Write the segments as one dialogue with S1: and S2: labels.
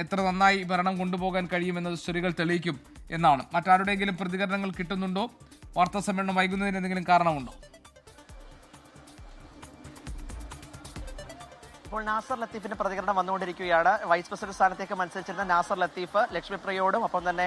S1: എത്ര നന്നായി ഭരണം കൊണ്ടുപോകാൻ കഴിയുമെന്നത് സ്ത്രീകൾ തെളിയിക്കും എന്നാണ്. മറ്റാരുടെയെങ്കിലും പ്രതികരണങ്ങൾ കിട്ടുന്നുണ്ടോ? വാർത്താ സമ്മേളനം വൈകുന്നതിന് എന്തെങ്കിലും കാരണമുണ്ടോ?
S2: ഇപ്പോൾ നാസർ ലത്തീഫിന്റെ പ്രതികരണം വന്നുകൊണ്ടിരിക്കുകയാണ്. വൈസ് പ്രസിഡന്റ് സ്ഥാനത്തേക്ക് മത്സരിച്ചിരുന്ന നാസർ ലത്തീഫ് ലക്ഷ്മിപ്രിയയോടും ഒപ്പം തന്നെ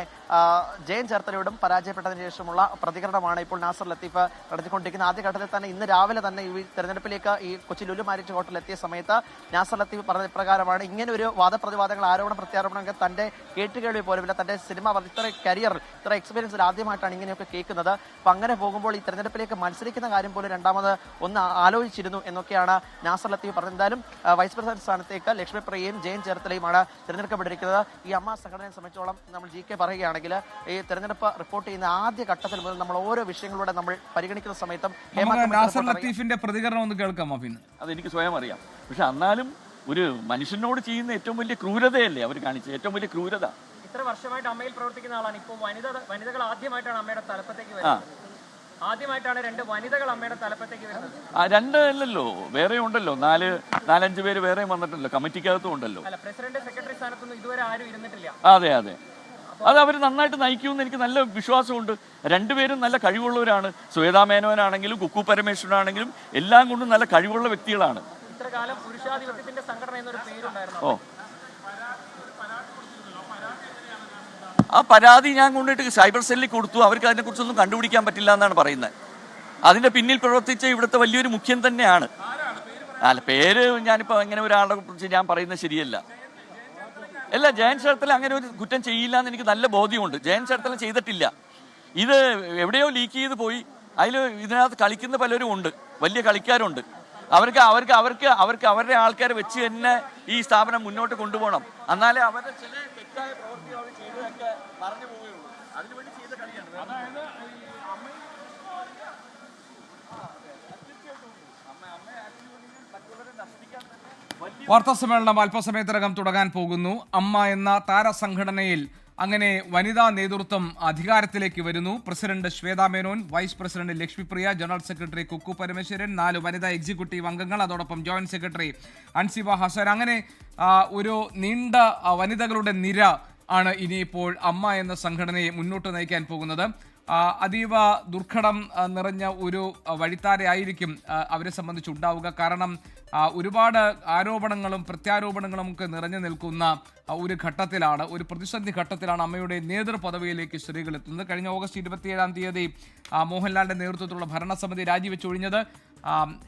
S2: ജയൻ ചേർത്തലയോടും പരാജയപ്പെട്ടതിന് ശേഷമുള്ള പ്രതികരണമാണ് ഇപ്പോൾ നാസർ ലത്തീഫ് നടത്തിക്കൊണ്ടിരിക്കുന്നത്. ആദ്യഘട്ടത്തിൽ തന്നെ ഇന്ന് രാവിലെ തന്നെ ഈ തെരഞ്ഞെടുപ്പിലേക്ക് ഈ കൊച്ചി ലുലു മാരിയറ്റ് ഹോട്ടലിൽ എത്തിയ സമയത്ത് നാസർ ലത്തീഫ് പറഞ്ഞ പ്രകാരമാണ് ഇങ്ങനെ ഒരു വാദപ്രതിവാദങ്ങൾ, ആരോപണ പ്രത്യാരോപണങ്ങൾ തന്റെ കേട്ടുകേൾവി പോലുമില്ല. തന്റെ സിനിമ ഇത്ര കരിയറിൽ ഇത്ര എക്സ്പീരിയൻസിൽ ആദ്യമായിട്ടാണ് ഇങ്ങനെയൊക്കെ കേൾക്കുന്നത്. അപ്പം അങ്ങനെ പോകുമ്പോൾ ഈ തെരഞ്ഞെടുപ്പിലേക്ക് മത്സരിക്കുന്ന കാര്യം പോലും രണ്ടാമത് ഒന്ന് ആലോചിച്ചിരുന്നു എന്നൊക്കെയാണ് നാസർ ലത്തീഫ് പറഞ്ഞത്. എന്തായാലും വൈസ് പ്രസിഡന്റ് സ്ഥാനത്തേക്ക് ലക്ഷ്മിപ്രിയയും ജയൻ ചേർത്തലയുമാണ് തിരഞ്ഞെടുക്കപ്പെട്ടിരിക്കുന്നത്. ഈ അമ്മ സംഘടനയെ സംബന്ധിച്ചോളം നമ്മൾ GK പറയുകയാണെങ്കിൽ ഈ തെരഞ്ഞെടുപ്പ് റിപ്പോർട്ട് ചെയ്യുന്ന ആദ്യ ഘട്ടത്തിൽ മുതൽ നമ്മൾ ഓരോ വിഷയങ്ങളിലൂടെ നമ്മൾ പരിഗണിക്കുന്ന സമയത്തും
S1: നാസർ ലത്തീഫിന്റെ പ്രതികരണം ഒന്ന് കേൾക്കാം.
S3: അതെനിക്ക് സ്വയം അറിയാം. പക്ഷെ എന്നാലും ഒരു മനുഷ്യനോട് ചെയ്യുന്ന ഏറ്റവും വലിയ ക്രൂരതയല്ലേ അവർ കാണിച്ചത്? ഏറ്റവും വലിയ ക്രൂരത.
S4: ഇത്ര വർഷമായിട്ട് അമ്മയിൽ പ്രവർത്തിക്കുന്ന ആളാണ്. ഇപ്പോൾ വനിതകൾ ആദ്യമായിട്ടാണ് അമ്മയുടെ തലപ്പത്തേക്ക് വരുന്നത്. ആദ്യമായിട്ടാണ് 2 വനിതകൾ അമ്മയുടെ തലപ്പത്തേക്ക് വരുന്നത്.
S3: 2 അല്ലല്ലോ, വേറെ ഉണ്ടല്ലോ, 4-5 പേര് വേറെ വന്നിട്ടുണ്ടല്ലോ, കമ്മിറ്റിക്കകത്തും ഉണ്ടല്ലോ.
S4: അല്ല, പ്രസിഡന്റ് സെക്രട്ടറി സ്ഥാനത്തൊന്നും ഇതുവരെ ആരും ഇരുന്നിട്ടില്ല.
S3: അതെ, അത് അവർ നന്നായിട്ട് നയിക്കുമെന്ന് എനിക്ക് നല്ല വിശ്വാസമുണ്ട്. 2 പേരും നല്ല കഴിവുള്ളവരാണ്. ശ്വേതാ മേനോനാണെങ്കിലും കുക്കു പരമേശ്വരനാണെങ്കിലും എല്ലാം കൊണ്ടും നല്ല കഴിവുള്ള വ്യക്തികളാണ്.
S4: ഇത്രകാലം പുരുഷാധിപത്യത്തിന്റെ സംഘടന എന്നൊരു പേരുണ്ടായിരുന്നു.
S3: ആ പരാതി ഞാൻ കൊണ്ടിട്ട് സൈബർ സെല്ലിൽ കൊടുത്തു. അവർക്ക് അതിനെക്കുറിച്ചൊന്നും കണ്ടുപിടിക്കാൻ പറ്റില്ല എന്നാണ് പറയുന്നത്. അതിന്റെ പിന്നിൽ പ്രവർത്തിച്ച ഇവിടുത്തെ വലിയൊരു മുഖ്യൻ തന്നെയാണ്. അല്ല, പേര് ഞാനിപ്പോൾ അങ്ങനെ ഒരാളെ കുറിച്ച് ഞാൻ പറയുന്നത് ശരിയല്ല. അല്ല, ജയൻ ചേർത്തല അങ്ങനെ ഒരു കുറ്റം ചെയ്യില്ല എന്ന് എനിക്ക് നല്ല ബോധ്യമുണ്ട്. ജയൻ ചേർത്തല ചെയ്തിട്ടില്ല. ഇത് എവിടെയോ ലീക്ക് ചെയ്ത് പോയി. ഇതിനകത്ത് കളിക്കുന്ന പലരും ഉണ്ട്, വലിയ കളിക്കാരുണ്ട്. അവർക്ക് അവരുടെ ആൾക്കാരെ വെച്ച് തന്നെ ഈ സ്ഥാപനം മുന്നോട്ട് കൊണ്ടുപോകണം. എന്നാലേ അവരുടെ ചില തെറ്റായ പ്രവൃത്തി അവർ ചെയ്തതൊക്കെ പറഞ്ഞു പോവുകയുള്ളൂ. അതിനുവേണ്ടി ചെയ്ത കളിയാണ്.
S1: വാർത്താ സമ്മേളനം അല്പസമയത്തിനകം തുടങ്ങാൻ പോകുന്നു. അമ്മ എന്ന താരസംഘടനയിൽ അങ്ങനെ വനിതാ നേതൃത്വം അധികാരത്തിലേക്ക് വരുന്നു. President Shweta Menon, vice president Lakshmipriya, general secretary Kukku Parameswaran, 4 വനിതാ എക്സിക്യൂട്ടീവ് അംഗങ്ങൾ, അതോടൊപ്പം ജോയിന്റ് സെക്രട്ടറി അൻസിബ ഹസൻ. അങ്ങനെ ഒരു നീണ്ട വനിതകളുടെ നിര ആണ് ഇനിയിപ്പോൾ അമ്മ എന്ന സംഘടനയെ മുന്നോട്ട് നയിക്കാൻ പോകുന്നത്. അതീവ ദുർഘടം നിറഞ്ഞ ഒരു വഴിത്താരയായിരിക്കും അവരെ സംബന്ധിച്ചുണ്ടാവുക. കാരണം ഒരുപാട് ആരോപണങ്ങളും പ്രത്യാരോപണങ്ങളും ഒക്കെ നിറഞ്ഞു നിൽക്കുന്ന ഒരു ഘട്ടത്തിലാണ്, ഒരു പ്രതിസന്ധി ഘട്ടത്തിലാണ് അമ്മയുടെ നേതൃപദവിയിലേക്ക് സ്ത്രീകൾ എത്തുന്നത്. കഴിഞ്ഞ ഓഗസ്റ്റ് 27-ാം തീയതി മോഹൻലാലിന്റെ നേതൃത്വത്തിലുള്ള ഭരണസമിതി രാജിവെച്ചൊഴിഞ്ഞത്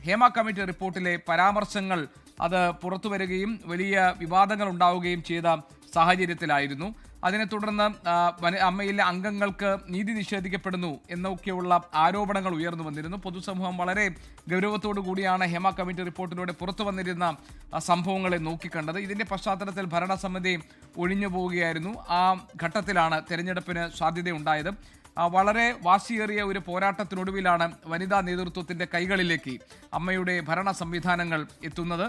S1: ഹേമ കമ്മിറ്റി റിപ്പോർട്ടിലെ പരാമർശങ്ങൾ അത് പുറത്തു വരികയും വലിയ വിവാദങ്ങൾ ഉണ്ടാവുകയും ചെയ്ത സാഹചര്യത്തിലായിരുന്നു. അതിനെ തുടർന്ന് അമ്മയിലെ അംഗങ്ങൾക്ക് നീതി നിഷേധിക്കപ്പെടുന്നു എന്നൊക്കെയുള്ള ആരോപണങ്ങൾ ഉയർന്നു വന്നിരുന്നു. പൊതുസമൂഹം വളരെ ഗൗരവത്തോടു കൂടിയാണ് ഹേമ കമ്മിറ്റി റിപ്പോർട്ടിലൂടെ പുറത്തു വന്നിരുന്ന സംഭവങ്ങളെ നോക്കിക്കണ്ടത്. ഇതിന്റെ പശ്ചാത്തലത്തിൽ ഭരണസമിതി ഒഴിഞ്ഞു പോവുകയായിരുന്നു. ആ ഘട്ടത്തിലാണ് തെരഞ്ഞെടുപ്പിന് സാധ്യതയുണ്ടായത്. വളരെ വാശിയേറിയ ഒരു പോരാട്ടത്തിനൊടുവിലാണ് വനിതാ നേതൃത്വത്തിന്റെ കൈകളിലേക്ക് അമ്മയുടെ ഭരണ സംവിധാനങ്ങൾ എത്തുന്നത്.